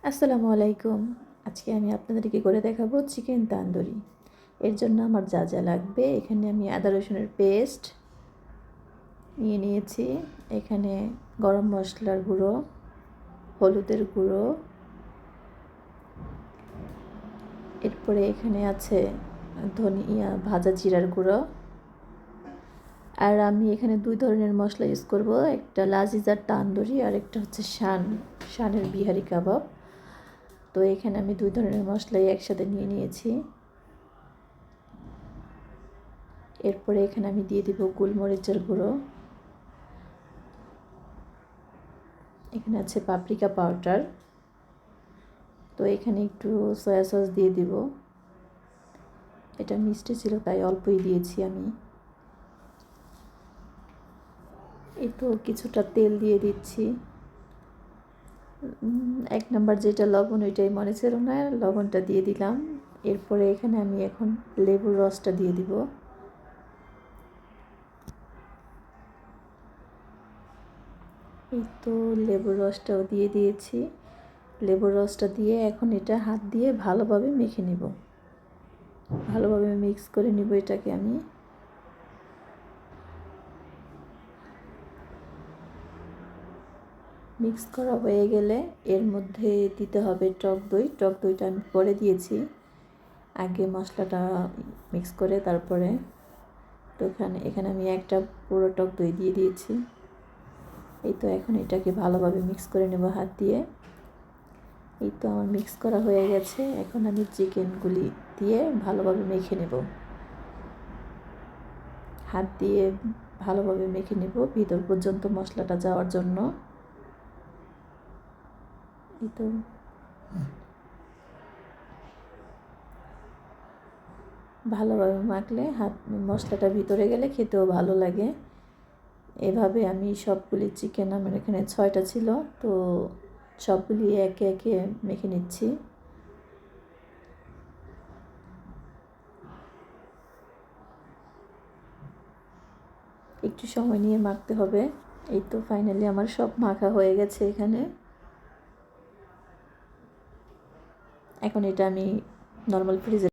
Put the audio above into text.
আসসালামু আলাইকুম। আজকে আমি আপনাদেরকে করে দেখাবো চিকেন তান্দুরি। এর জন্য আমার যা যা লাগবে, এখানে আমি আদা রসুনের পেস্ট নিয়ে নিয়েছি। এখানে গরম মশলার গুঁড়ো, হলুদের গুঁড়ো, এরপরে এখানে আছে ধনিয়া ভাজা জিরার গুঁড়ো। আর আমি এখানে 2 ধরনের মশলা ইউজ করব, একটা লাজিজার তান্দুরি আর একটা হচ্ছে শানের বিহারি কাবাব। তো এখানে আমি 2 ধরনের মশলাই একসাথে নিয়ে নিয়েছি। এরপরে এখানে আমি দিয়ে দিব গোলমরিচের গুঁড়ো, এখানে আছে পাপরিকা পাউডার, তো এখানে একটু সয়া সস দিয়ে দিব। এটা মিষ্টি ছিল তাই অল্পই দিয়েছি আমি। এই তো কিছুটা তেল দিয়ে দিচ্ছি। 1 নাম্বার যেটা লবণ, ওইটাই মনে ছিল না, লবণটা দিয়ে দিলাম। এরপরে এখানে আমি এখন লেবুর রসটা দিয়ে দিব। এই তো লেবুর রসটাও দিয়ে দিয়েছি। লেবুর রসটা দিয়ে এখন এটা হাত দিয়ে ভালোভাবে মেখে নেব, ভালোভাবে মিক্স করে নিব এটাকে আমি। মিক্স করা হয়ে গেলে এর মধ্যে দিতে হবে টক দই। টক দইটা আমি পরে দিয়েছি, আগে মশলাটা মিক্স করে তারপরে। তো এখানে আমি একটা পুরো টক দই দিয়ে দিয়েছি। এই তো এখন এটাকে ভালোভাবে মিক্স করে নেব হাত দিয়ে। এই তো আমার মিক্স করা হয়ে গেছে। এখন আমি চিকেনগুলি দিয়ে ভালোভাবে মেখে নেব, হাত দিয়ে ভালোভাবে মেখে নেব ভিতর পর্যন্ত মশলাটা যাওয়ার জন্য। এই তো ভালোভাবে মাখলে মশলাটা ভিতরে গেলে খেতেও ভালো লাগে। এভাবে আমি সবগুলি চিকেন, আমার এখানে 6টা ছিল, তো সবগুলি একে একে মেখে নিচ্ছি। একটু সময় নিয়ে মাখতে হবে। এই তো ফাইনালি আমার সব মাখা হয়ে গেছে এখানে। এখন এটা আমি নর্মাল ফ্রিজে